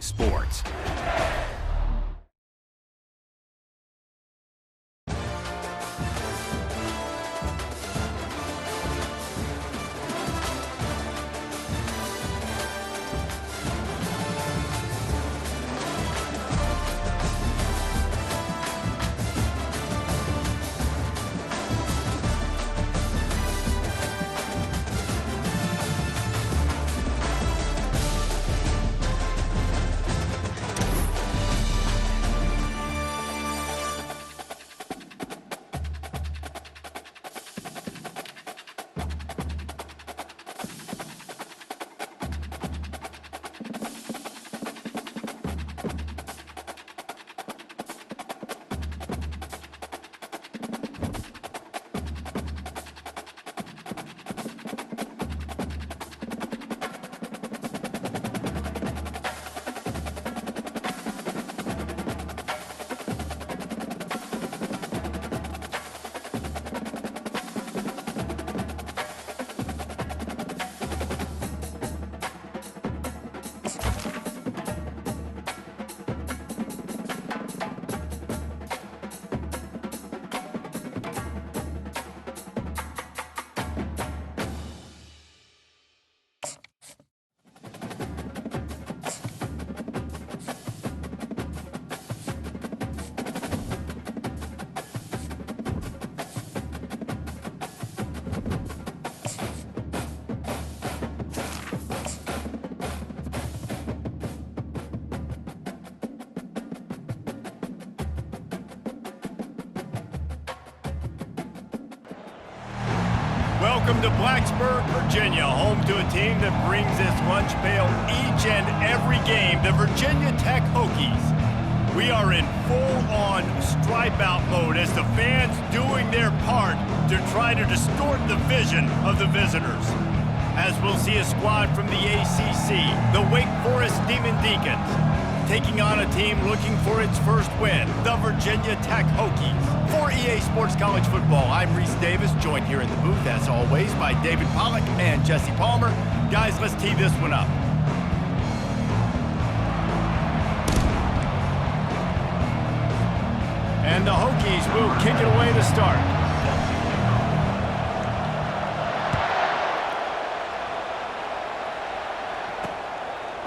sports. Welcome to Blacksburg, Virginia, home to a team that brings its lunch pail each and every game, the Virginia Tech Hokies. We are in full-on stripe-out mode as the fans doing their part to try to distort the vision of the visitors. As we'll see a squad from the ACC, the Wake Forest Demon Deacons, taking on a team looking for its first win, the Virginia Tech Hokies. For EA Sports College Football, I'm Reese Davis, joined here in the booth, as always, by David Pollack and Jesse Palmer. Guys, let's tee this one up. And the Hokies will kick it away to start.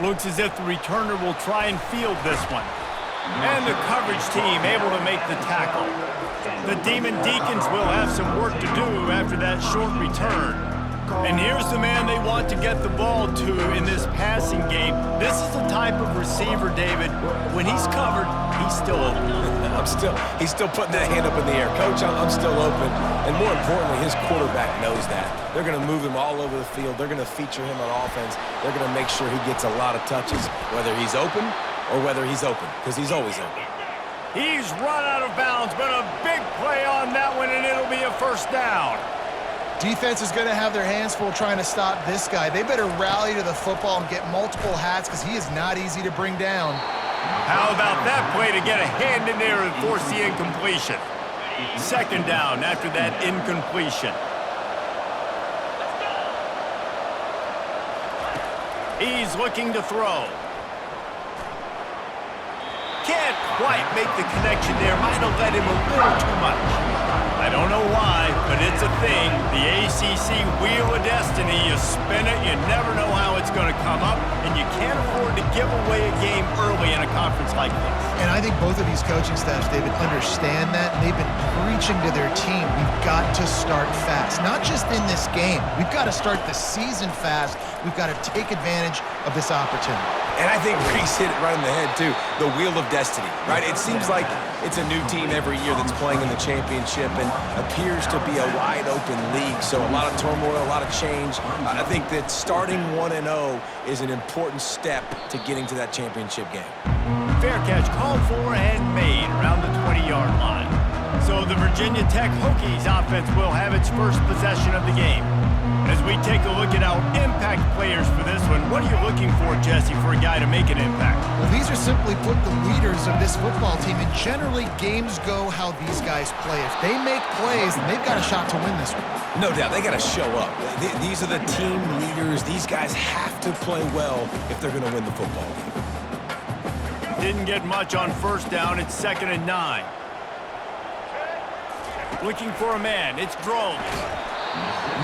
Looks as if the returner will try and field this one. And the coverage team able to make the tackle. The Demon Deacons will have some work to do after that short return. And here's the man they want to get the ball to in this passing game. This is the type of receiver, David, when he's covered, he's still open. He's still putting that hand up in the air. Coach, I'm still open. And more importantly, his quarterback knows that. They're going to move him all over the field. They're going to feature him on offense. They're going to make sure he gets a lot of touches, whether he's open or whether he's open, because he's always open. He's run out of bounds, but a big play on that one, and it'll be a first down. Defense is going to have their hands full trying to stop this guy. They better rally to the football and get multiple hats because he is not easy to bring down. How about that play to get a hand in there and force the incompletion? Second down after that incompletion. He's looking to throw. Can't quite make the connection there. Might have let him a little too much. I don't know why, but it's a thing. The ACC Wheel of Destiny, you spin it, you never know how it's going to come up, and you can't afford to give away a game early in a conference like this. And I think both of these coaching staffs, David, understand that, and they've been preaching to their team, we've got to start fast. Not just in this game. We've got to start the season fast. We've got to take advantage of this opportunity. And I think Reese hit it right in the head, too. The Wheel of Destiny, right? It seems like it's a new team every year that's playing in the championship and appears to be a wide-open league. So a lot of turmoil, a lot of change. I think that starting 1-0 is an important step to getting to that championship game. Fair catch called for and made around the 20-yard line. So the Virginia Tech Hokies offense will have its first possession of the game. As we take a look at our impact players for this one, what are you looking for, Jesse, for a guy to make an impact? Well, these are simply put the leaders of this football team, and generally games go how these guys play. If they make plays, then they've got a shot to win this one. No doubt, they got to show up. These are the team leaders. These guys have to play well if they're going to win the football game. Didn't get much on first down. It's 2nd and 9. Looking for a man. It's Drones.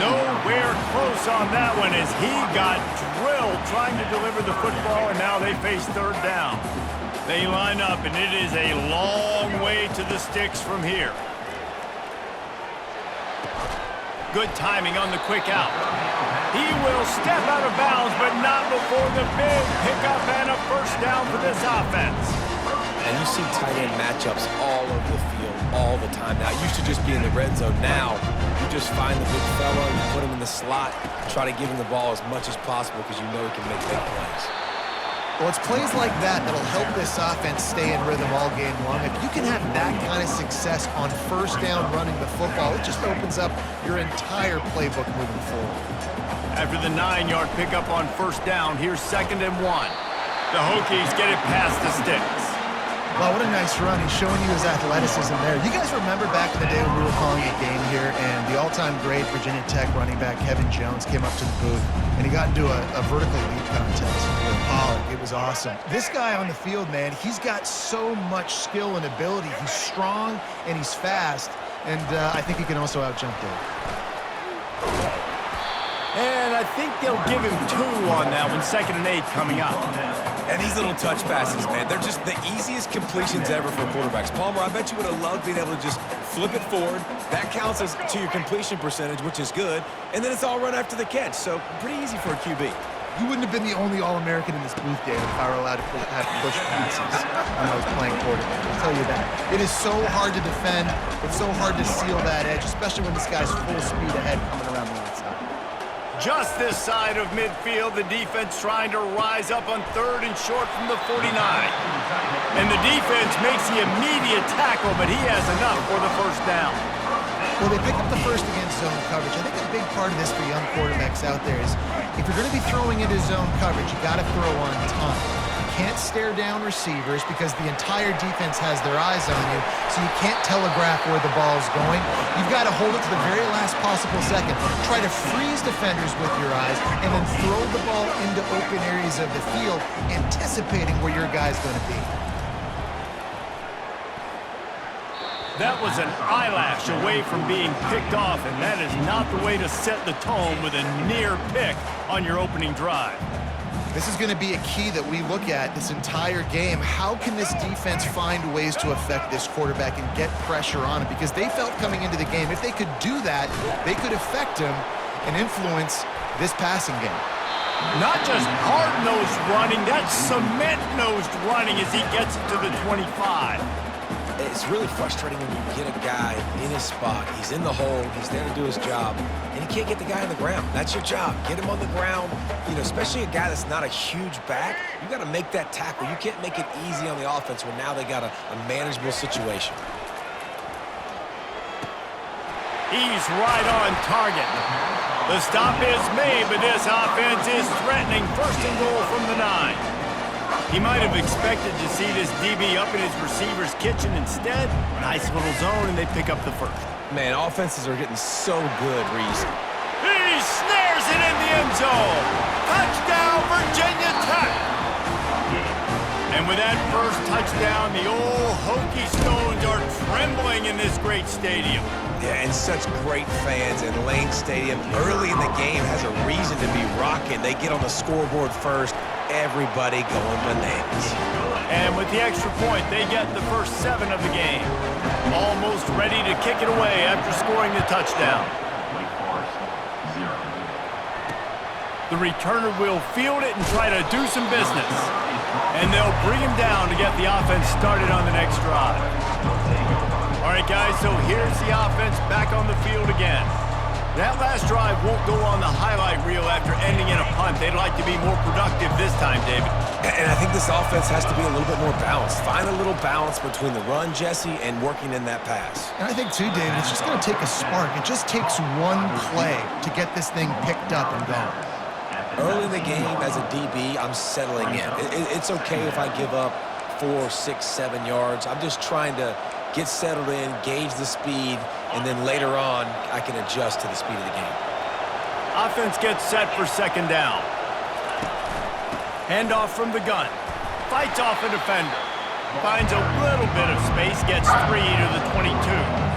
Nowhere close on that one as he got drilled trying to deliver the football, and now they face 3rd down. They line up, and it is a long way to the sticks from here. Good timing on the quick out. He will step out of bounds, but not before the big pickup and a 1st down for this offense. And you see tight end matchups all over the field all the time. Now, it used to just be in the red zone. Now, you just find the big fella, you put him in the slot, try to give him the ball as much as possible because you know he can make big plays. Well, it's plays like that that'll help this offense stay in rhythm all game long. If you can have that kind of success on 1st down running the football, it just opens up your entire playbook moving forward. After the 9-yard pickup on 1st down, here's 2nd and 1. The Hokies get it past the sticks. Wow, what a nice run. He's showing you his athleticism there. You guys remember back in the day when we were calling a game here and the all-time great Virginia Tech running back Kevin Jones came up to the booth and he got into a vertical leap contest with Pollard. It was awesome. This guy on the field, man, he's got so much skill and ability. He's strong and he's fast, and I think he can also out-jump Dave. And I think they'll give him 2 on that one. 2nd and 8 coming up. And these little touch passes, man, they're just the easiest completions ever for quarterbacks. Palmer, I bet you would have loved being able to just flip it forward. That counts as to your completion percentage, which is good. And then it's all run after the catch, so pretty easy for a QB. You wouldn't have been the only All-American in this booth, David, if I were allowed to have push passes when I was playing quarterback. I'll tell you that. It is so hard to defend. It's so hard to seal that edge, especially when this guy's full speed ahead coming around the outside. Just this side of midfield, the defense trying to rise up on 3rd and short from the 49. And the defense makes the immediate tackle, but he has enough for the 1st down. Well, they pick up the first against zone coverage. I think a big part of this for young quarterbacks out there is if you're going to be throwing into zone coverage, you got to throw on time. You can't stare down receivers because the entire defense has their eyes on you, so you can't telegraph where the ball's going. You've got to hold it to the very last possible second. Try to freeze defenders with your eyes and then throw the ball into open areas of the field, anticipating where your guy's going to be. That was an eyelash away from being picked off, and that is not the way to set the tone with a near pick on your opening drive. This is going to be a key that we look at this entire game. How can this defense find ways to affect this quarterback and get pressure on him? Because they felt coming into the game, if they could do that, they could affect him and influence this passing game. Not just hard-nosed running, that's cement-nosed running as he gets it to the 25. It's really frustrating when you get a guy in his spot. He's in the hole. He's there to do his job, and he can't get the guy on the ground. That's your job. Get him on the ground. You know, especially a guy that's not a huge back. You got to make that tackle. You can't make it easy on the offense when now they got a manageable situation. He's right on target. The stop is made, but this offense is threatening. 1st and goal from the 9. He might have expected to see this DB up in his receiver's kitchen. Instead, nice little zone, and they pick up the 1st. Man, offenses are getting so good, Reese. He snares it in the end zone. Touchdown, Virginia Tech. And with that first touchdown, the old Hokie Stones are trembling in this great stadium. Yeah, and such great fans, and Lane Stadium early in the game has a reason to be rocking. They get on the scoreboard first. Everybody going bananas. And with the extra point, they get the first 7 of the game. Almost ready to kick it away after scoring the touchdown. The returner will field it and try to do some business. And they'll bring him down to get the offense started on the next drive. All right, guys, so here's the offense back on the field again. That last drive won't go on the highlight reel after ending in a punt. They'd like to be more productive this time, David. And I think this offense has to be a little bit more balanced. Find a little balance between the run, Jesse, and working in that pass. And I think, too, David, it's just going to take a spark. It just takes one play to get this thing picked up and going. Early in the game, as a DB, I'm settling in. It's okay if I give up 4, 6, 7 yards. I'm just trying to get settled in, gauge the speed, and then later on, I can adjust to the speed of the game. Offense gets set for 2nd down. Handoff from the gun. Fights off a defender. Finds a little bit of space, gets 3 to the 22.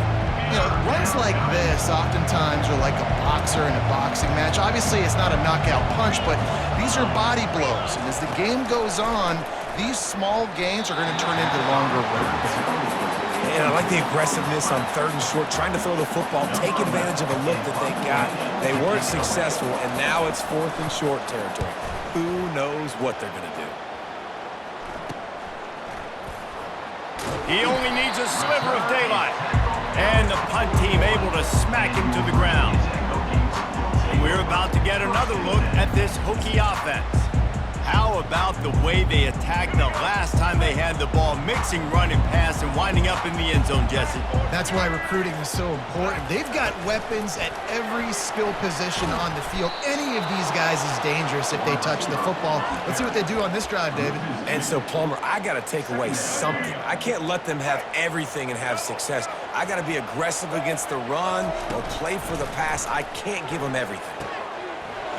You know, runs like this oftentimes are like a boxer in a boxing match. Obviously, it's not a knockout punch, but these are body blows. And as the game goes on, these small gains are going to turn into longer runs. And I like the aggressiveness on 3rd and short, trying to throw the football, take advantage of a look that they got. They weren't successful, and now it's 4th and short territory. Who knows what they're going to do? He only needs a sliver of daylight. And the punt team able to smack him to the ground. And we're about to get another look at this Hokie offense. How about the way they attacked the last time they had the ball, mixing run and pass and winding up in the end zone, Jesse? That's why recruiting is so important. They've got weapons at every skill position on the field. Any of these guys is dangerous if they touch the football. Let's see what they do on this drive, David. And so, Palmer, I got to take away something. I can't let them have everything and have success. I got to be aggressive against the run or play for the pass. I can't give them everything.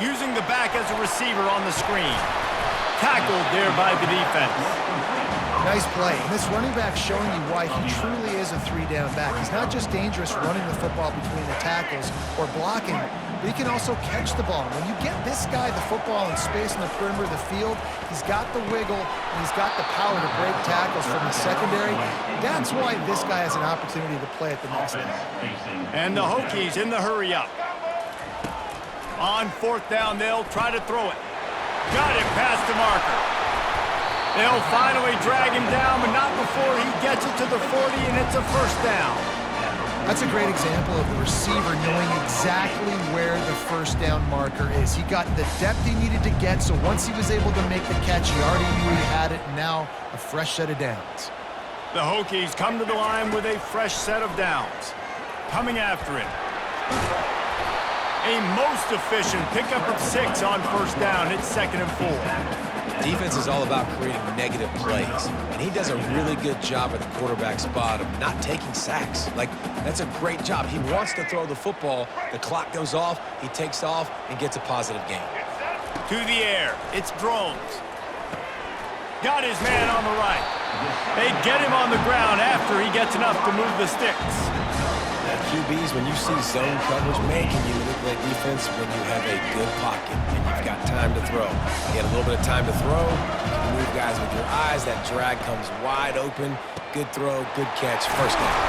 Using the back as a receiver on the screen. Tackled there by the defense. Nice play. And this running back showing you why he truly is a 3-down back. He's not just dangerous running the football between the tackles or blocking, but he can also catch the ball. When you get this guy the football in space in the perimeter of the field, he's got the wiggle and he's got the power to break tackles from the secondary. That's why this guy has an opportunity to play at the next level. And the Hokies in the hurry up. On 4th down, they'll try to throw it. Got it past the marker. They'll finally drag him down, but not before he gets it to the 40, and it's a 1st down. That's a great example of the receiver knowing exactly where the 1st down marker is. He got the depth he needed to get, so once he was able to make the catch, he already knew he had it, and now a fresh set of downs. The Hokies come to the line with a fresh set of downs. Coming after him. A most efficient pickup of 6 on 1st down. It's 2nd and 4. Defense is all about creating negative plays, and he does a really good job at the quarterback spot of not taking sacks. Like, that's a great job. He wants to throw the football. The clock goes off, he takes off, and gets a positive gain. To the air. It's Drones. Got his man on the right. They get him on the ground after he gets enough to move the sticks. QBs, when you see zone coverage, man, can you manipulate defense when you have a good pocket and you've got time to throw. You get a little bit of time to throw, you can move guys with your eyes, that drag comes wide open, good throw, good catch, 1st down.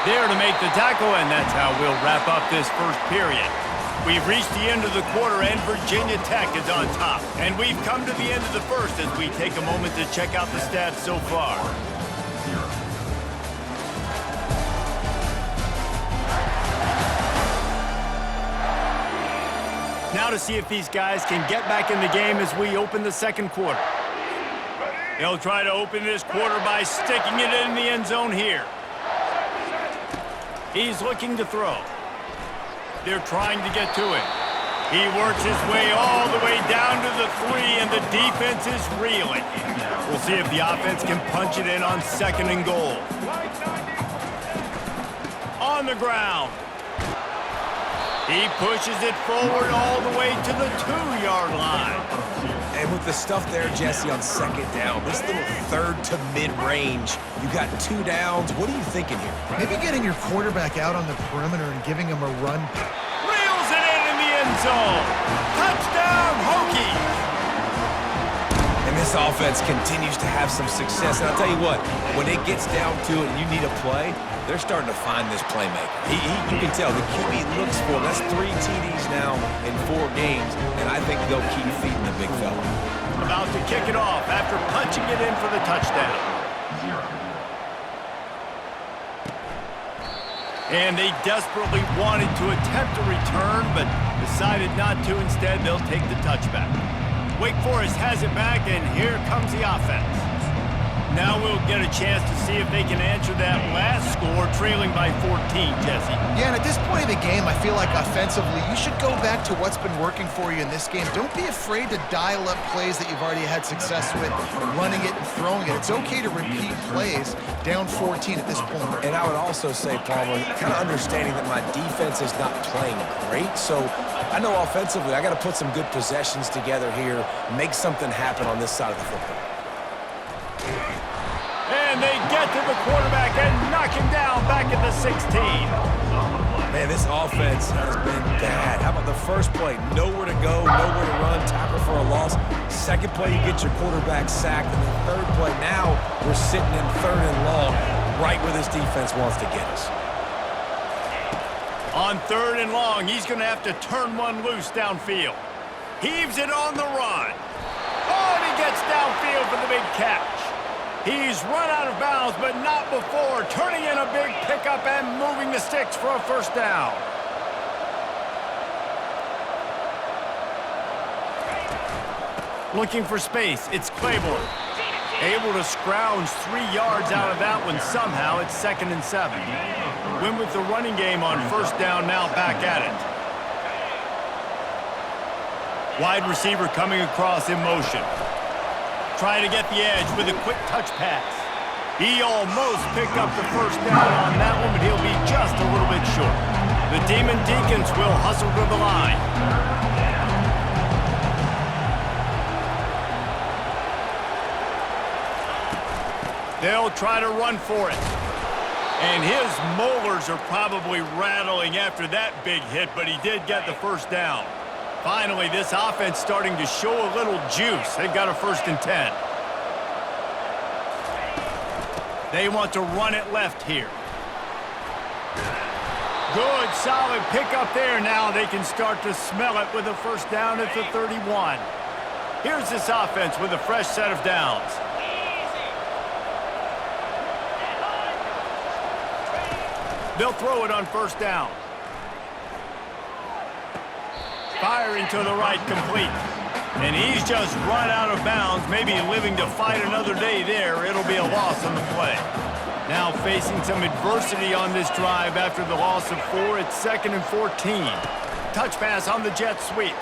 There to make the tackle, and that's how we'll wrap up this 1st period. We've reached the end of the quarter, and Virginia Tech is on top. And we've come to the end of the 1st as we take a moment to check out the stats so far. Now to see if these guys can get back in the game as we open the 2nd quarter. They'll try to open this quarter by sticking it in the end zone here. He's looking to throw. They're trying to get to it. He works his way all the way down to the 3, and the defense is reeling. We'll see if the offense can punch it in on 2nd and goal. On the ground. He pushes it forward all the way to the 2-yard line. And with the stuff there, Jesse, on 2nd down, this little 3rd to mid-range, you got 2 downs. What are you thinking here? Maybe getting your quarterback out on the perimeter and giving him a run. Reels it in the end zone. Touchdown, Hokies. And this offense continues to have some success. And I'll tell you what, when it gets down to it and you need a play, they're starting to find this playmaker. You can tell the QB looks for him. That's 3 TDs now in 4 games, and I think they'll keep feeding the big fella. About to kick it off after punching it in for the touchdown. And they desperately wanted to attempt a return, but decided not to. Instead, they'll take the touchback. Wake Forest has it back, and here comes the offense. Now we'll get a chance to see if they can answer that last score, trailing by 14, Jesse. Yeah, and at this point of the game, I feel like offensively, you should go back to what's been working for you in this game. Don't be afraid to dial up plays that you've already had success with, running it and throwing it. It's okay to repeat plays down 14 at this point. And I would also say, Palmer, kind of understanding that my defense is not playing great, so I know offensively I got to put some good possessions together here, make something happen on this side of the football. to the quarterback and knock him down back at the 16. Man, this offense has been bad. How about the first play? Nowhere to go, nowhere to run, tackle for a loss. Second play, you get your quarterback sacked. And the third play, now we're sitting in 3rd and long, right where this defense wants to get us. On 3rd and long, he's going to have to turn one loose downfield. Heaves it on the run. Oh, and he gets downfield for the big catch. He's run out of bounds, but not before turning in a big pickup and moving the sticks for a first down. Looking for space, it's Claiborne. Able to scrounge 3 yards out of that one somehow. It's 2nd and 7. Win with the running game on first down, now back at it. Wide receiver coming across in motion. Trying to get the edge with a quick touch pass. He almost picked up the first down on that one, but he'll be just a little bit short. The Demon Deacons will hustle to the line. They'll try to run for it. And his molars are probably rattling after that big hit, but he did get the first down. Finally, this offense starting to show a little juice. They've got a 1st and 10. They want to run it left here. Good, solid pickup there. Now they can start to smell it with a first down at the 31. Here's this offense with a fresh set of downs. They'll throw it on first down. Firing to the right, complete. And he's just run out of bounds, maybe living to fight another day there. It'll be a loss on the play. Now facing some adversity on this drive after the loss of 4. It's 2nd and 14. Touch pass on the jet sweep.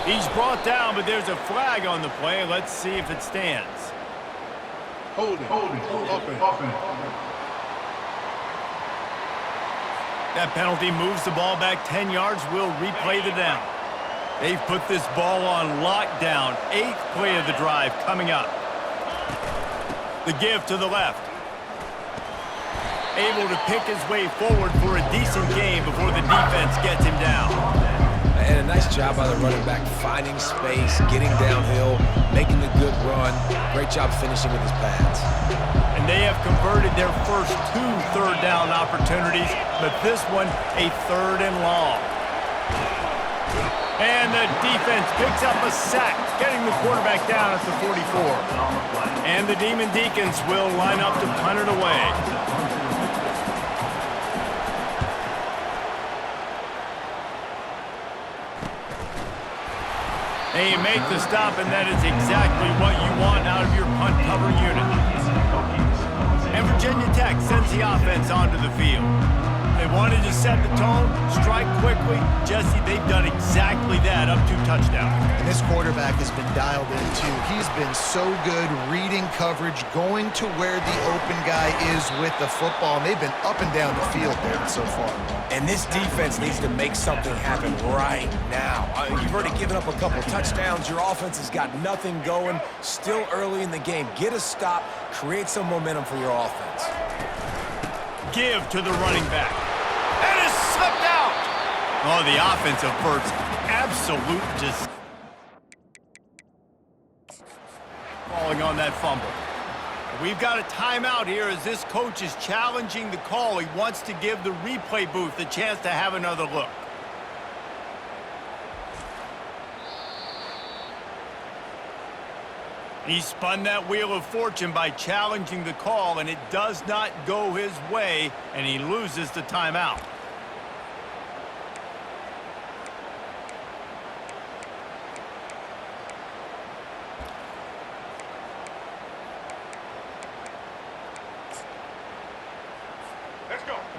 He's brought down, but there's a flag on the play. Let's see if it stands. Hold it. Offense. That penalty moves the ball back 10 yards. We'll replay the down. They've put this ball on lockdown. 8th play of the drive coming up. The give to the left. Able to pick his way forward for a decent game before the defense gets him down. And a nice job by the running back, finding space, getting downhill, making a good run. Great job finishing with his pads. And they have converted their first 2 third down opportunities, but this one a 3rd and long. And the defense picks up a sack, getting the quarterback down at the 44. And the Demon Deacons will line up to punt it away. They make the stop, and that is exactly what you want out of your punt cover unit. And Virginia Tech sends the offense onto the field. They wanted to set the tone, strike quickly. Jesse, they've done exactly that, up 2 touchdowns. And this quarterback has been dialed in, too. He's been so good reading coverage, going to where the open guy is with the football, and they've been up and down the field there so far. And this defense needs to make something happen right now. You've already given up a couple touchdowns. Your offense has got nothing going. Still early in the game. Get a stop. Create some momentum for your offense. Give to the running back. And it's slipped out. Oh, the offense averts absolute just falling on that fumble. We've got a timeout here as this coach is challenging the call. He wants to give the replay booth a chance to have another look. He spun that wheel of fortune by challenging the call, and it does not go his way, and he loses the timeout.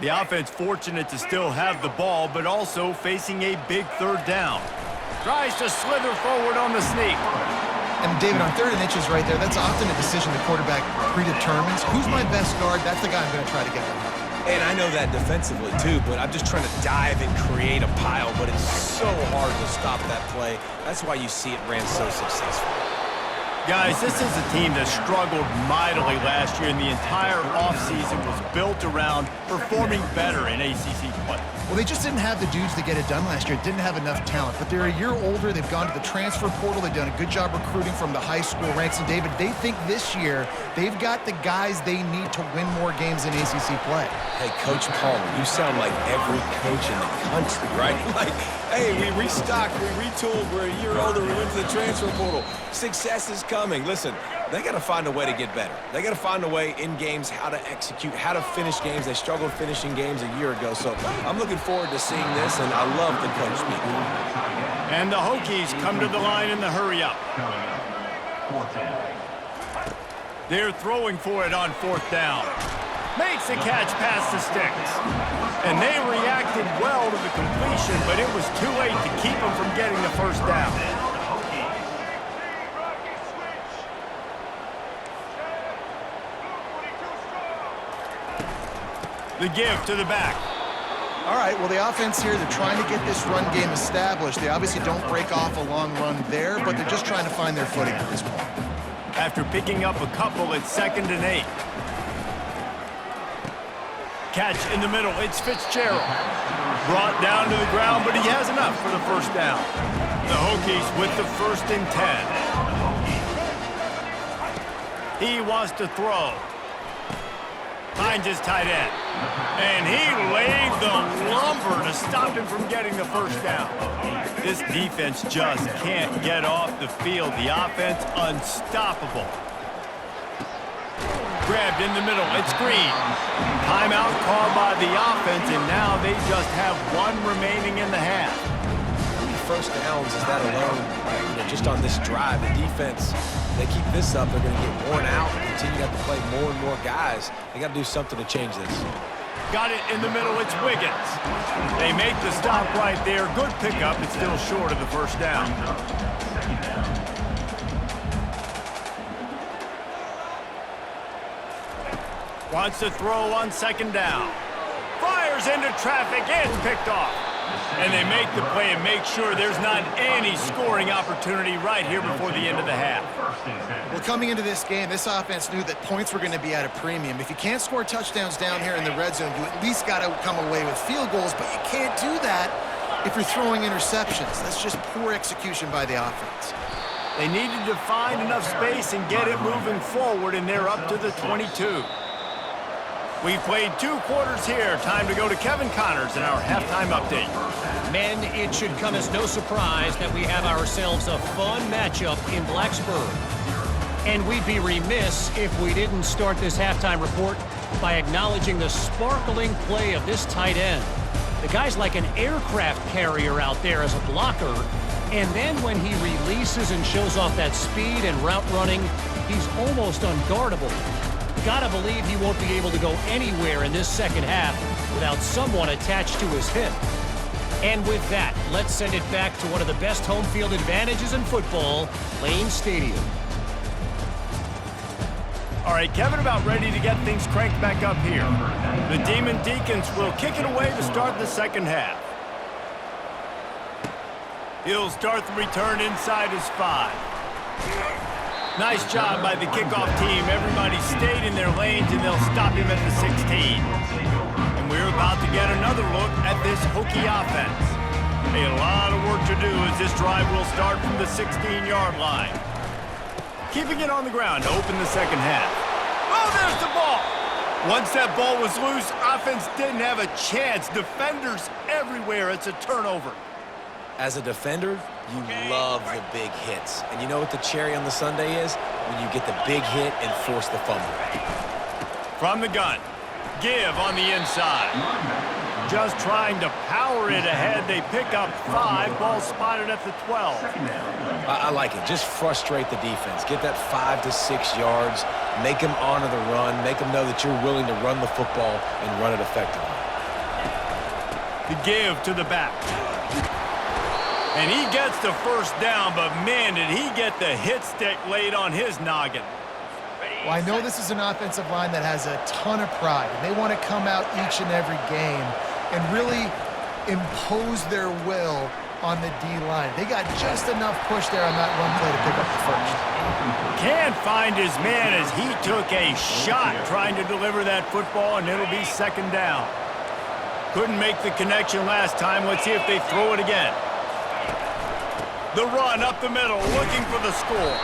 The offense fortunate to still have the ball, but also facing a big 3rd down. Tries to slither forward on the sneak. And David, on 3rd and inches right there, that's often a decision the quarterback predetermines. Who's my best guard? That's the guy I'm going to try to get them. And I know that defensively, too, but I'm just trying to dive and create a pile, but it's so hard to stop that play. That's why you see it ran so successfully. Guys, this is a team that struggled mightily last year, and the entire offseason was built around performing better in ACC play. Well, they just didn't have the dudes to get it done last year. Didn't have enough talent. But they're a year older. They've gone to the transfer portal. They've done a good job recruiting from the high school ranks. And, David, they think this year they've got the guys they need to win more games in ACC play. Hey, Coach Palmer, you sound like every coach in the country, right? Like, hey, we restocked, we retooled, we're a year older, we went to the transfer portal. Success is coming. Listen, they got to find a way to get better. They got to find a way in games how to execute, how to finish games. They struggled finishing games a year ago. So I'm looking forward to seeing this, and I love the coach speaking. And the Hokies come to the line in the hurry-up. They're throwing for it on 4th down. Makes the catch past the sticks. And they reacted well to the completion, but it was too late to keep them from getting the first down. The give to the back. All right, well, the offense here, they're trying to get this run game established. They obviously don't break off a long run there, but they're just trying to find their footing at this point. After picking up a couple, it's 2nd and 8. Catch in the middle, it's Fitzgerald. Brought down to the ground, but he has enough for the first down. The Hokies with the 1st and 10. He wants to throw. Finds his tight end. And he laid the lumber to stop him from getting the first down. This defense just can't get off the field. The offense unstoppable. Grabbed in the middle. It's Green. Timeout called by the offense, and now they just have 1 remaining in the half. How many first downs is that alone? You know, just on this drive, the defense, they keep this up, they're going to get worn out, continue to have to play more and more guys. They got to do something to change this. Got it in the middle, it's Wiggins. They make the stop right there. Good pickup, it's still short of the first down. Wants to throw on 2nd down. Fires into traffic, it's picked off. And they make the play and make sure there's not any scoring opportunity right here before the end of the half. Well, coming into this game, this offense knew that points were going to be at a premium. If you can't score touchdowns down here in the red zone, you at least got to come away with field goals, but you can't do that if you're throwing interceptions. That's just poor execution by the offense. They needed to find enough space and get it moving forward, and they're up to the 22. We've played 2 quarters here. Time to go to Kevin Connors in our halftime update. Men, it should come as no surprise that we have ourselves a fun matchup in Blacksburg. And we'd be remiss if we didn't start this halftime report by acknowledging the sparkling play of this tight end. The guy's like an aircraft carrier out there as a blocker, and then when he releases and shows off that speed and route running, he's almost unguardable. Gotta believe he won't be able to go anywhere in this second half without someone attached to his hip. And with that, let's send it back to one of the best home field advantages in football, Lane Stadium. All right, Kevin about ready to get things cranked back up here. The Demon Deacons will kick it away to start the second half. He'll start the return inside his 5. Nice job by the kickoff team. Everybody stayed in their lanes, and they'll stop him at the 16. And we're about to get another look at this Hokie offense. A lot of work to do as this drive will start from the 16-yard line. Keeping it on the ground to open the second half. Oh, there's the ball. Once that ball was loose, offense didn't have a chance. Defenders everywhere. It's a turnover. As a defender, you love the big hits. And you know what the cherry on the sundae is? When you get the big hit and force the fumble. From the gun, give on the inside. Just trying to power it ahead. They pick up 5. Ball spotted at the 12. I like it. Just frustrate the defense. Get that 5 to 6 yards. Make them honor the run. Make them know that you're willing to run the football and run it effectively. The give to the back. And he gets the first down, but man, did he get the hit stick laid on his noggin. Well, I know this is an offensive line that has a ton of pride, and they want to come out each and every game and really impose their will on the D-line. They got just enough push there on that run play to pick up the first. Can't find his man as he took a shot trying to deliver that football, and it'll be second down. Couldn't make the connection last time. Let's see if they throw it again. The run up the middle, looking for the score.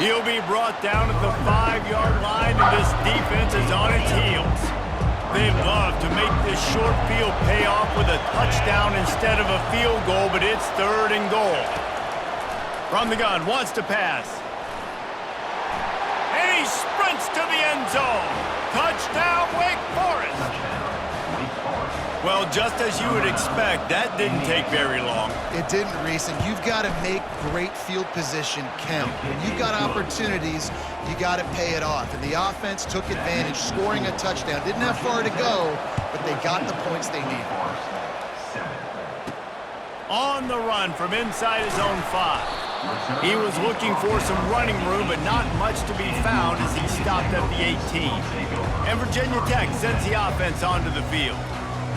He'll be brought down at the 5-yard line, and this defense is on its heels. They'd love to make this short field pay off with a touchdown instead of a field goal, but it's 3rd and goal. From the gun, wants to pass. And he sprints to the end zone. Touchdown, Wake Forest. Well, just as you would expect, that didn't take very long. It didn't, Reese, and you've got to make great field position count. When you've got opportunities, you got to pay it off. And the offense took advantage, scoring a touchdown. Didn't have far to go, but they got the points they needed. On the run from inside his own 5. He was looking for some running room, but not much to be found as he stopped at the 18. And Virginia Tech sends the offense onto the field.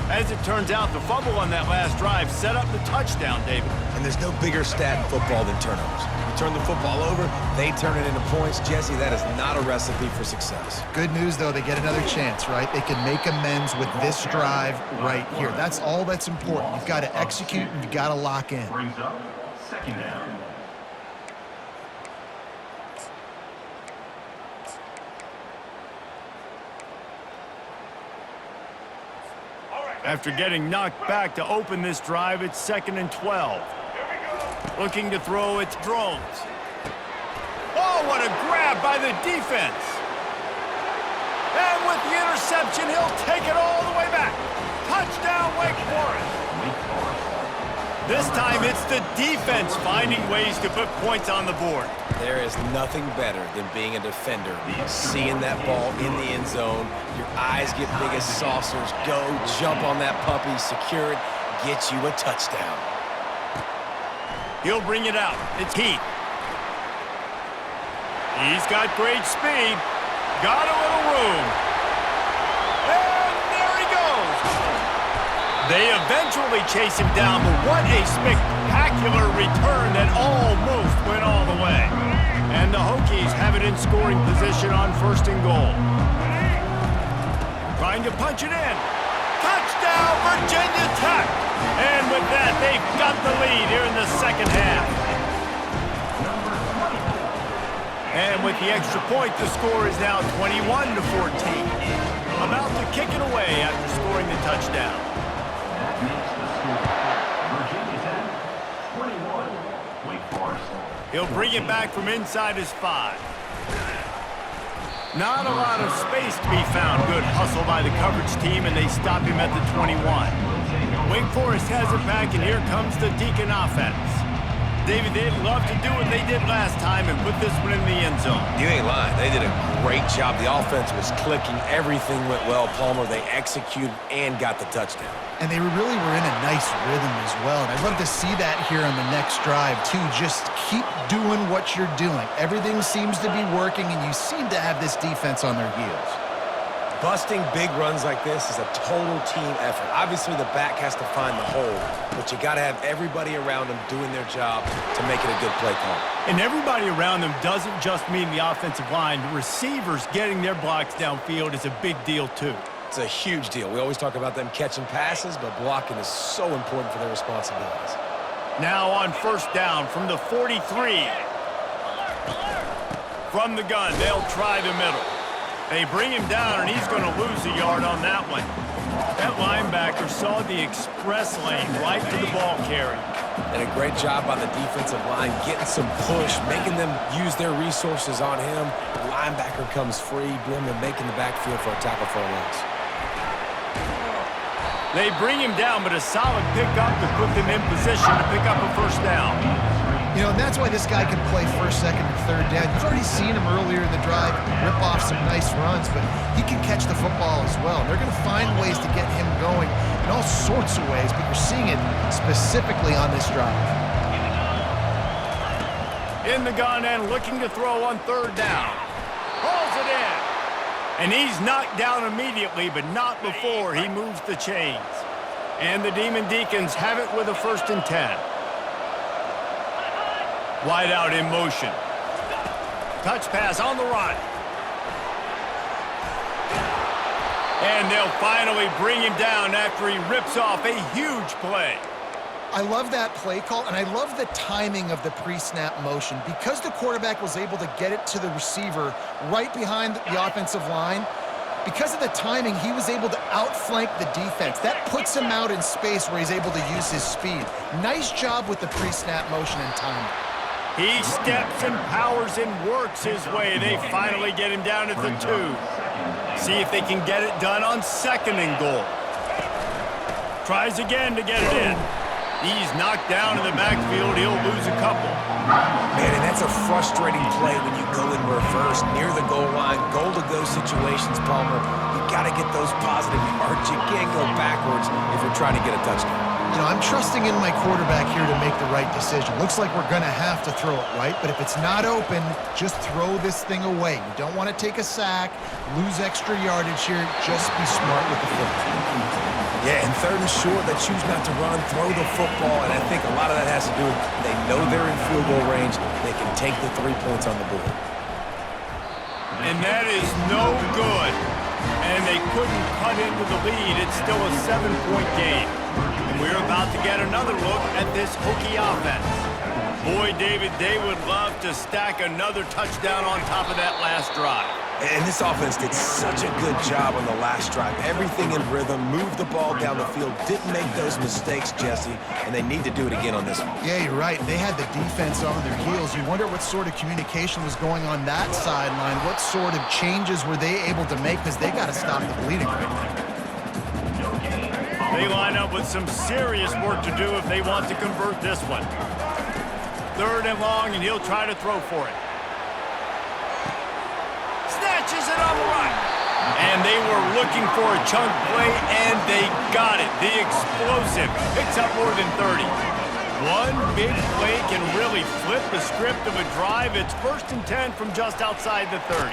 As it turns out, the fumble on that last drive set up the touchdown, David. And there's no bigger stat in football than turnovers. You turn the football over, they turn it into points. Jesse, that is not a recipe for success. Good news, though, they get another chance, right? They can make amends with this drive right here. That's all that's important. You've got to execute and you've got to lock in. Brings up second down. After getting knocked back to open this drive, it's 2nd and 12. Looking to throw, it's Drones. Oh, what a grab by the defense. And with the interception, he'll take it all the way back. Touchdown, Wake Forest. This time, it's the defense finding ways to put points on the board. There is nothing better than being a defender, seeing that ball in the end zone. Your eyes get big as saucers. Go, jump on that puppy, secure it, get you a touchdown. He'll bring it out. It's Heath. He's got great speed. Got a little room. And there he goes. They eventually chase him down, but what a spectacular return that almost went all the way. And the Hokies have it in scoring position on 1st and goal. Trying to punch it in. Touchdown, Virginia Tech! And with that, they've got the lead here in the second half. And with the extra point, the score is now 21-14. About to kick it away after scoring the touchdown. That makes the score Virginia Tech 21, Wake Forest. He'll bring it back from inside his 5. Not a lot of space to be found. Good hustle by the coverage team, and they stop him at the 21. Wake Forest has it back, and here comes the Deacon offense. David, they'd love to do what they did last time and put this one in the end zone. You ain't lying. They did a great job. The offense was clicking. Everything went well, Palmer. They executed and got the touchdown. And they really were in a nice rhythm as well. And I'd love to see that here on the next drive, too. Just keep doing what you're doing. Everything seems to be working, and you seem to have this defense on their heels. Busting big runs like this is a total team effort. Obviously, the back has to find the hole, but you got to have everybody around them doing their job to make it a good play call. And everybody around them doesn't just mean the offensive line. The receivers getting their blocks downfield is a big deal, too. It's a huge deal. We always talk about them catching passes, but blocking is so important for their responsibilities. Now on 1st down from the 43. From the gun, they'll try the middle. They bring him down, and he's going to lose a yard on that one. That linebacker saw the express lane right to the ball carrier. And a great job by the defensive line, getting some push, making them use their resources on him. The linebacker comes free, boom, and making the backfield for a tackle for a loss. They bring him down, but a solid pickup to put them in position to pick up a 1st down. You know, and that's why this guy can play 1st, 2nd, and 3rd down. You've already seen him earlier in the drive rip off some nice runs, but he can catch the football as well. And they're going to find ways to get him going in all sorts of ways, but you're seeing it specifically on this drive. In the gun and looking to throw on 3rd down. Pulls it in. And he's knocked down immediately, but not before he moves the chains. And the Demon Deacons have it with a 1st and 10. Wide out in motion. Touch pass on the run. And they'll finally bring him down after he rips off a huge play. I love that play call, and I love the timing of the pre-snap motion. Because the quarterback was able to get it to the receiver right behind the offensive line, because of the timing, he was able to outflank the defense. That puts him out in space where he's able to use his speed. Nice job with the pre-snap motion and timing. He steps and powers and works his way. They finally get him down at the 2. See if they can get it done on 2nd and goal. Tries again to get it in. He's knocked down in the backfield. He'll lose a couple. Man, and that's a frustrating play when you go in reverse near the goal line. Goal-to-go situations, Palmer. You got to get those positive yards. You can't go backwards if you're trying to get a touchdown. You know, I'm trusting in my quarterback here to make the right decision. Looks like we're going to have to throw it right, but if it's not open, just throw this thing away. You don't want to take a sack, lose extra yardage here. Just be smart with the football. Yeah, and 3rd and short, they choose not to run, throw the football, and I think a lot of that has to do with they know they're in field goal range. They can take the 3 points on the board. And that is no good. And they couldn't cut into the lead. It's still a 7-point game. And we're about to get another look at this Hokie offense. Boy, David, they would love to stack another touchdown on top of that last drive. And this offense did such a good job on the last drive. Everything in rhythm, moved the ball down the field, didn't make those mistakes, Jesse, and they need to do it again on this one. Yeah, you're right. They had the defense on their heels. You wonder what sort of communication was going on that sideline. What sort of changes were they able to make? Because they got to stop the bleeding right now. They line up with some serious work to do if they want to convert this one. 3rd and long, and he'll try to throw for it. Snatches it on the run. And they were looking for a chunk play, and they got it. The explosive picks up more than 30. One big play can really flip the script of a drive. It's 1st and 10 from just outside the 30.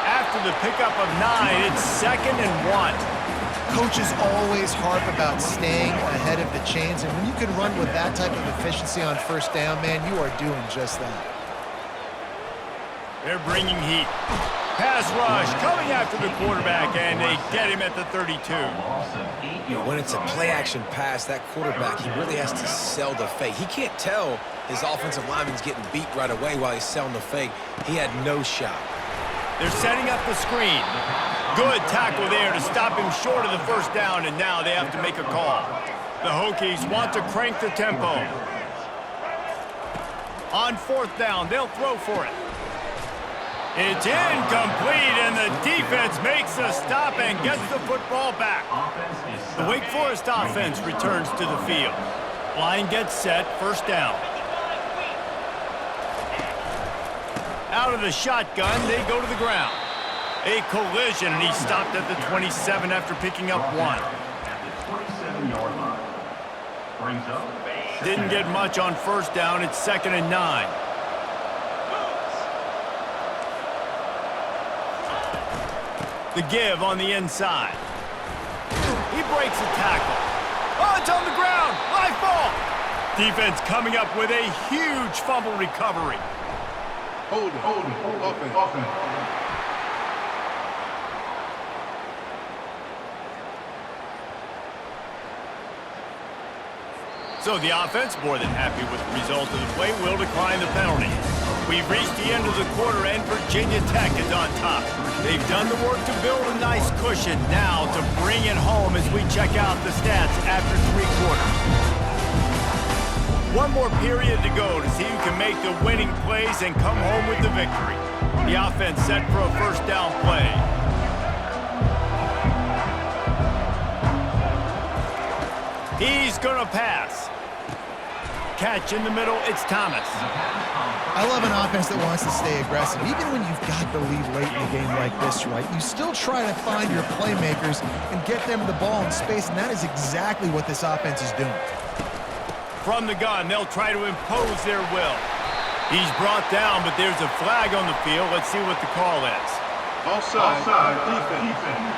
After the pickup of 9, it's 2nd and 1. Coaches always harp about staying ahead of the chains, and when you can run with that type of efficiency on 1st down, man, you are doing just that. They're bringing heat. Pass rush coming after the quarterback, and they get him at the 32. You know, when it's a play-action pass, that quarterback, he really has to sell the fake. He can't tell his offensive lineman's getting beat right away while he's selling the fake. He had no shot. They're setting up the screen. Good tackle there to stop him short of the 1st down, and now they have to make a call. The Hokies want to crank the tempo. On 4th down, they'll throw for it. It's incomplete, and the defense makes a stop and gets the football back. The Wake Forest offense returns to the field. Line gets set, 1st down. Out of the shotgun, they go to the ground. A collision, and he stopped at the 27 after picking up 1. At the 27-yard line. Brings up. Didn't get much on 1st down. It's 2nd and 9. The give on the inside. He breaks a tackle. Oh, it's on the ground. High ball. Defense coming up with a huge fumble recovery. Hold it. Offense. So the offense, more than happy with the result of the play, will decline the penalty. We've reached the end of the quarter, and Virginia Tech is on top. They've done the work to build a nice cushion. Now to bring it home as we check out the stats after 3 quarters. One more period to go to see who can make the winning plays and come home with the victory. The offense set for a 1st down play. He's gonna pass. Catch in the middle, it's Thomas. I love an offense that wants to stay aggressive. Even when you've got the lead late in a game like this, right, you still try to find your playmakers and get them the ball in space, and that is exactly what this offense is doing. From the gun, they'll try to impose their will. He's brought down, but there's a flag on the field. Let's see what the call is. Offside. Defense.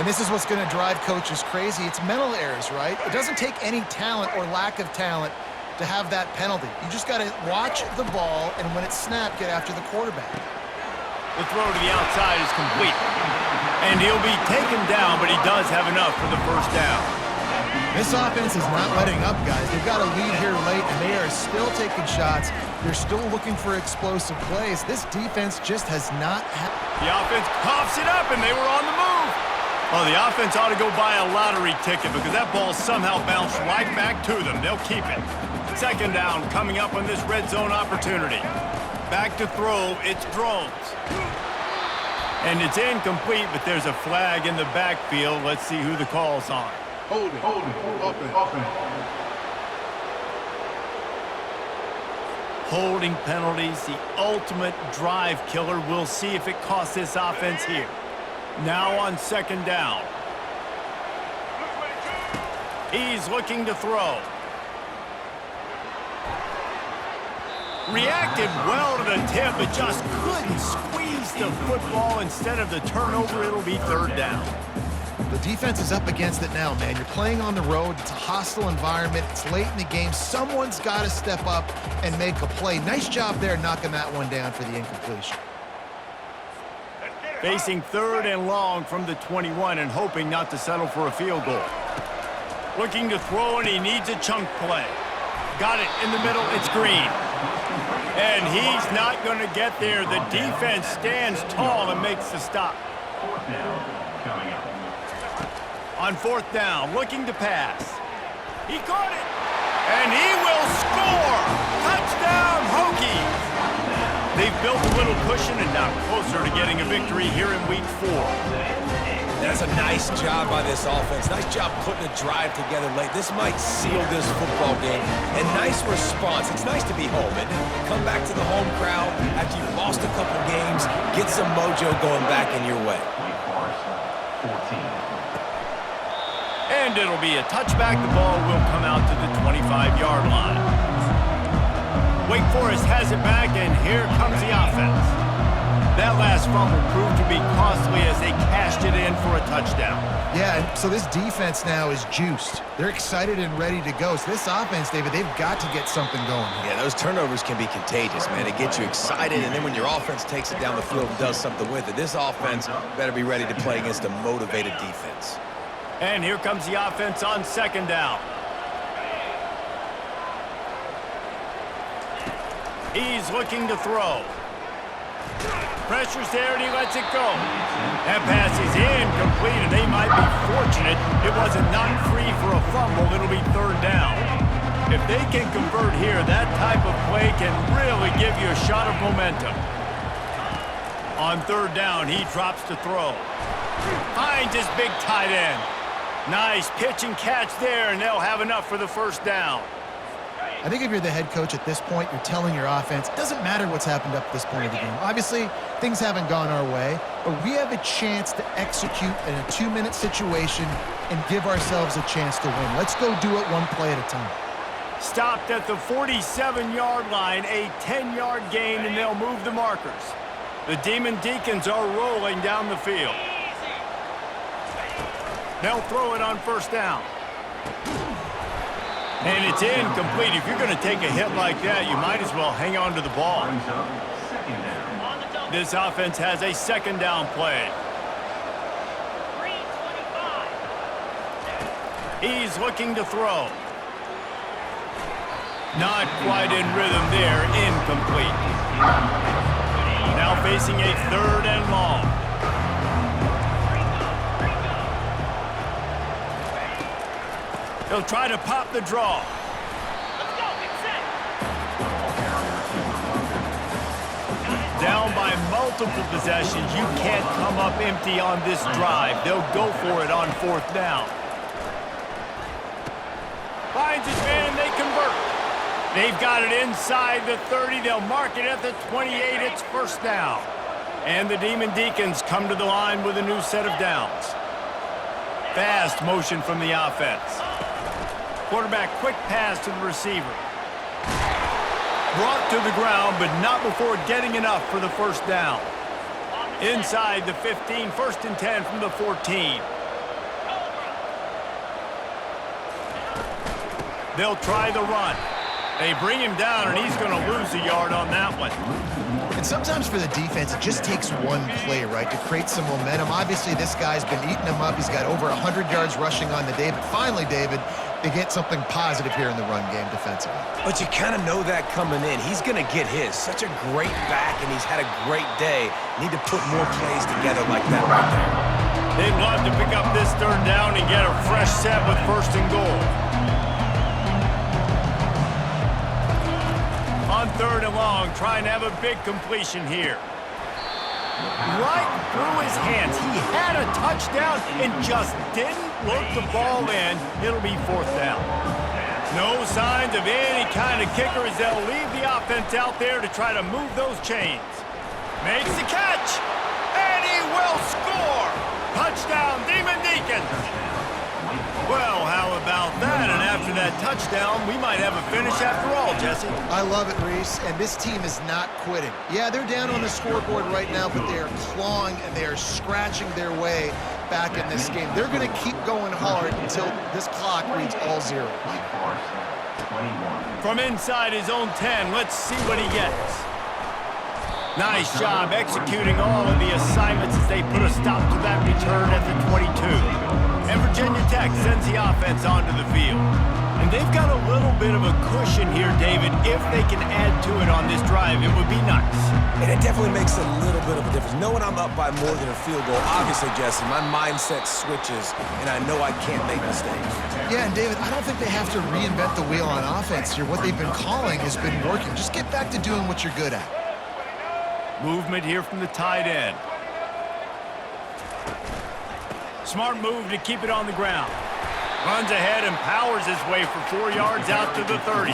And this is what's going to drive coaches crazy. It's mental errors, right? It doesn't take any talent or lack of talent to have that penalty. You just got to watch the ball, and when it's snapped, get after the quarterback. The throw to the outside is complete. And he'll be taken down, but he does have enough for the first down. This offense is not letting up, guys. They've got a lead here late, and they are still taking shots. They're still looking for explosive plays. This defense just has not had... The offense coughs it up, and they were on the move. Well, the offense ought to go buy a lottery ticket because that ball somehow bounced right back to them. They'll keep it. Second down coming up on this red zone opportunity. Back to throw, it's Drones. And it's incomplete, but there's a flag in the backfield. Let's see who the call's on. Hold it, offense. Holding penalties, the ultimate drive killer. We'll see if it costs this offense here. Now on second down. He's looking to throw. Reacted well to the tip, but just couldn't squeeze the football. Instead of the turnover, it'll be third down. The defense is up against it now, man. You're playing on the road. It's a hostile environment. It's late in the game. Someone's got to step up and make a play. Nice job there knocking that one down for the incompletion. Facing third and long from the 21 and hoping not to settle for a field goal. Looking to throw, and he needs a chunk play. Got it in the middle. It's Green. And he's not going to get there. The defense stands tall and makes the stop. Fourth down coming up. On fourth down, looking to pass. He caught it. And he will score. Touchdown, Hokies. They've built a little cushion and now closer to getting a victory here in week 4. That's a nice job by this offense. Nice job putting a drive together late. This might seal this football game. And nice response. It's nice to be home and come back to the home crowd after you've lost a couple games. Get some mojo going back in your way. Wake Forest, 14. And it'll be a touchback. The ball will come out to the 25-yard line. Wake Forest has it back, and here comes the offense. That last fumble proved to be costly as they cashed it in for a touchdown. Yeah, and so this defense now is juiced. They're excited and ready to go. So this offense, David, they've got to get something going here. Yeah, those turnovers can be contagious, man. It gets you excited, and then when your offense takes it down the field and does something with it, this offense better be ready to play against a motivated defense. And here comes the offense on second down. He's looking to throw. Pressure's there, and he lets it go. That pass is incomplete, and they might be fortunate it wasn't knocked free for a fumble. It'll be third down. If they can convert here, that type of play can really give you a shot of momentum. On third down, he drops to throw. Finds his big tight end. Nice pitch and catch there, and they'll have enough for the first down. I think if you're the head coach at this point, you're telling your offense, it doesn't matter what's happened up to this point of the game. Obviously, things haven't gone our way, but we have a chance to execute in a 2-minute situation and give ourselves a chance to win. Let's go do it one play at a time. Stopped at the 47-yard line, a 10-yard gain, and they'll move the markers. The Demon Deacons are rolling down the field. They'll throw it on first down. And it's incomplete. If you're going to take a hit like that, you might as well hang on to the ball. Brings up second down. This offense has a second down play. He's looking to throw. Not quite in rhythm there. Incomplete. Now facing a third and long. He'll try to pop the draw. Down by multiple possessions. You can't come up empty on this drive. They'll go for it on fourth down. Finds his man, and they convert. They've got it inside the 30. They'll mark it at the 28. It's first down. And the Demon Deacons come to the line with a new set of downs. Fast motion from the offense. Quarterback, quick pass to the receiver. Brought to the ground, but not before getting enough for the first down. Inside the 15, first and 10 from the 14. They'll try the run. They bring him down, and he's going to lose a yard on that one. And sometimes for the defense, it just takes one play, right, to create some momentum. Obviously, this guy's been eating them up. He's got over 100 yards rushing on the day. But finally, David, they get something positive here in the run game defensively. But you kind of know that coming in. He's going to get his. Such a great back, and he's had a great day. Need to put more plays together like that right there. They'd love to pick up this third down and get a fresh set with 1st and goal. On 3rd and long, trying to have a big completion here. Right through his hands. He had a touchdown and just didn't look the ball in. It'll be 4th down. No signs of any kind of kicker as they'll leave the offense out there to try to move those chains. Makes the catch, and he will score. Touchdown, Demon Deacons. Well, how about that? And after that touchdown, we might have a finish after all, Jesse. I love it, Reese, and this team is not quitting. Yeah, they're down on the scoreboard right now, but they are clawing and they are scratching their way back in this game. They're going to keep going hard until this clock reads all zeros. From inside his own 10, let's see what he gets. Nice job executing all of the assignments as they put a stop to that return at the 22. And Virginia Tech sends the offense onto the field. And they've got a little bit of a cushion here, David. If they can add to it on this drive, it would be nice. And it definitely makes a little bit of a difference. Knowing I'm up by more than a field goal, obviously, Jesse, my mindset switches, and I know I can't make mistakes. Yeah, and David, I don't think they have to reinvent the wheel on offense here. What they've been calling has been working. Just get back to doing what you're good at. Movement here from the tight end. Smart move to keep it on the ground. Runs ahead and powers his way for 4 yards out to the 30.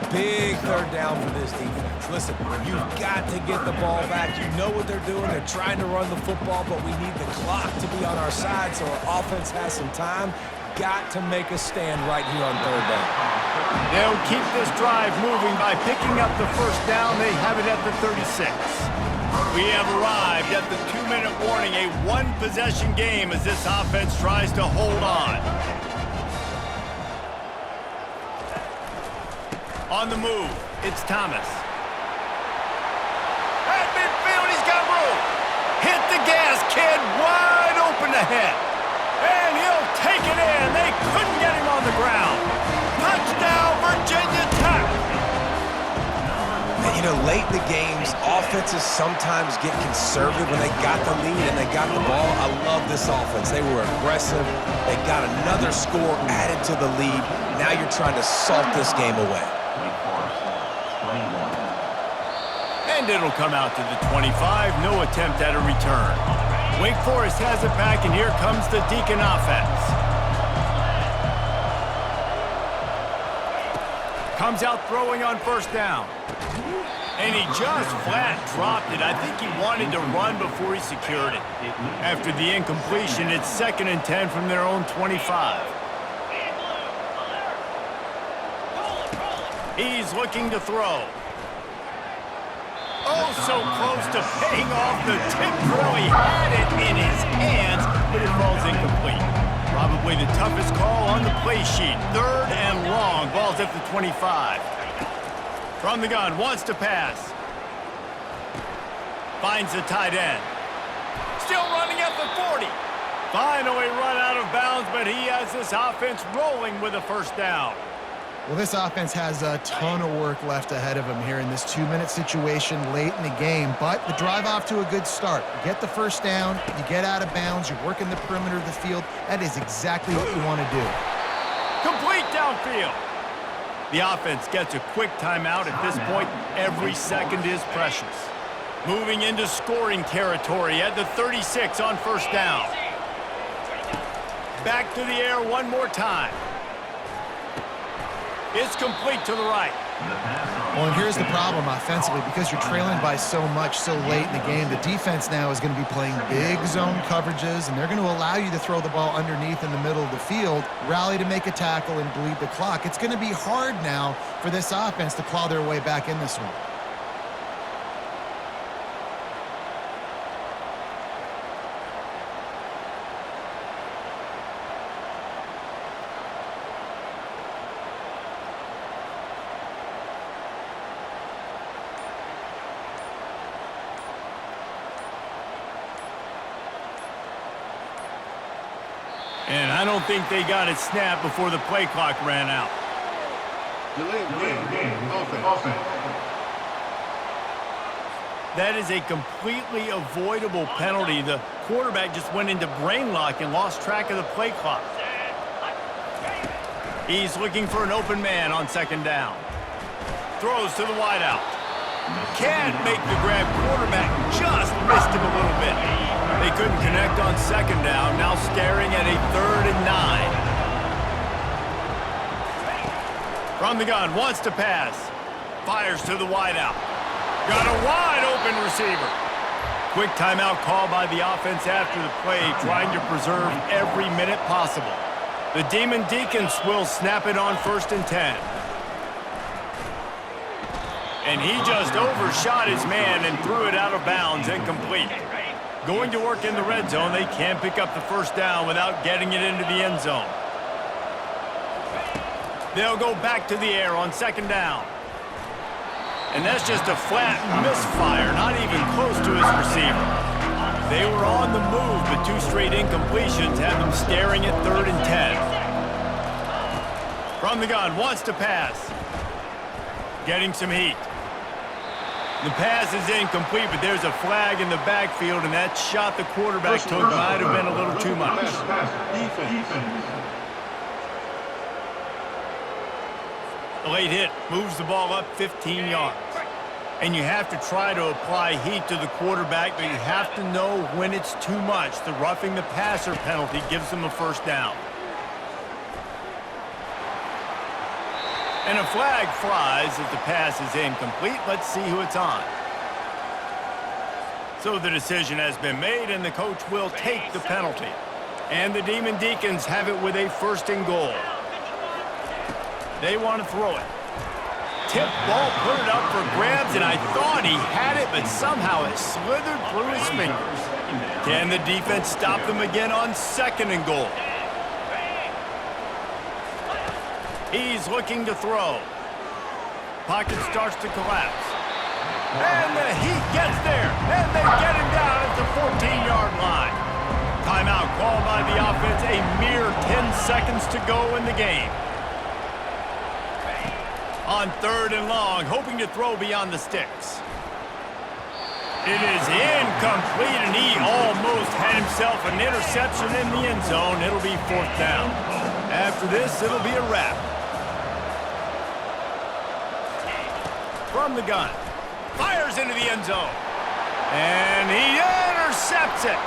Big 3rd down for this defense. Listen, you've got to get the ball back. You know what they're doing. They're trying to run the football, but we need the clock to be on our side so our offense has some time. Got to make a stand right here on 3rd down. They'll keep this drive moving by picking up the 1st down. They have it at the 36. We have arrived at the 2-minute warning, a one-possession game as this offense tries to hold on. On the move, it's Thomas. At midfield, he's got room. Hit the gas, kid, wide open ahead. And he'll take it in. They couldn't get him on the ground. Touchdown, Virginia Tech. And, you know, late in the games, offenses sometimes get conservative when they got the lead and they got the ball. I love this offense. They were aggressive. They got another score added to the lead. Now you're trying to salt this game away. And it'll come out to the 25. No attempt at a return. Wake Forest has it back, and here comes the Deacon offense. Comes out throwing on 1st down. And he just flat dropped it. I think he wanted to run before he secured it. After the incompletion, it's 2nd and 10 from their own 25. He's looking to throw. Oh, so close to paying off the tip drill. He had it in his hands, but it falls incomplete. Probably the toughest call on the play sheet. 3rd and long. Ball's at the 25. From the gun, wants to pass. Finds the tight end. Still running at the 40. Finally run out of bounds, but he has this offense rolling with a 1st down. Well, this offense has a ton of work left ahead of them here in this 2-minute situation late in the game, but the drive off to a good start. You get the 1st down, you get out of bounds, you're working the perimeter of the field. That is exactly what you want to do. Complete downfield. The offense gets a quick timeout at this point. Every second is precious. Moving into scoring territory at the 36 on 1st down. Back to the air one more time. It's complete to the right. Well, and here's the problem offensively. Because you're trailing by so much so late in the game, the defense now is going to be playing big zone coverages, and they're going to allow you to throw the ball underneath in the middle of the field, rally to make a tackle, and bleed the clock. It's going to be hard now for this offense to claw their way back in this one. I don't think they got it snapped before the play clock ran out. Delay game. Offense. That is a completely avoidable penalty. The quarterback just went into brain lock and lost track of the play clock. He's looking for an open man on second down. Throws to the wideout. Can't make the grab. Quarterback just missed him a little bit. They couldn't connect on second down. Now staring at a 3rd and 9. From the gun, wants to pass. Fires to the wideout. Got a wide open receiver. Quick timeout call by the offense after the play, trying to preserve every minute possible. The Demon Deacons will snap it on 1st and 10. And he just overshot his man and threw it out of bounds, incomplete. Going to work in the red zone, they can't pick up the 1st down without getting it into the end zone. They'll go back to the air on 2nd down. And that's just a flat misfire, not even close to his receiver. They were on the move, but 2 straight incompletions have them staring at 3rd and 10. From the gun, wants to pass. Getting some heat. The pass is incomplete, but there's a flag in the backfield, and that shot the quarterback took might have been a little too much. Defense. A late hit moves the ball up 15 yards. And you have to try to apply heat to the quarterback, but you have to know when it's too much. The roughing the passer penalty gives them a 1st down. And a flag flies as the pass is incomplete. Let's see who it's on. So the decision has been made, and the coach will take the penalty. And the Demon Deacons have it with a 1st and goal. They want to throw it. Tip ball, put it up for grabs, and I thought he had it, but somehow it slithered through his fingers. Can the defense stop them again on 2nd and goal? He's looking to throw. Pocket starts to collapse. And the Heat gets there, and they get him down at the 14-yard line. Timeout called by the offense, a mere 10 seconds to go in the game. On 3rd and long, hoping to throw beyond the sticks. It is incomplete, and he almost had himself an interception in the end zone. It'll be 4th down. After this, it'll be a wrap. From the gun, fires into the end zone, and he intercepts it.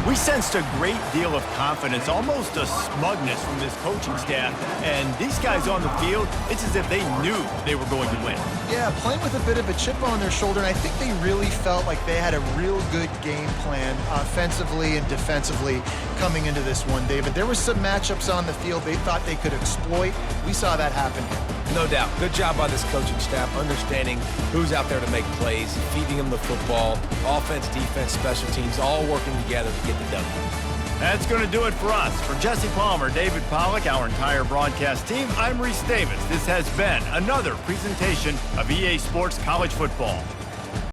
We sensed a great deal of confidence, almost a smugness from this coaching staff, and these guys on the field, it's as if they knew they were going to win. Yeah, playing with a bit of a chip on their shoulder, and I think they really felt like they had a real good game plan offensively and defensively coming into this one, David. There were some matchups on the field they thought they could exploit. We saw that happen. No doubt. Good job by this coaching staff, understanding who's out there to make plays, feeding them the football, offense, defense, special teams, all working together to get the W. That's going to do it for us. For Jesse Palmer, David Pollack, our entire broadcast team, I'm Reese Davis. This has been another presentation of EA Sports College Football.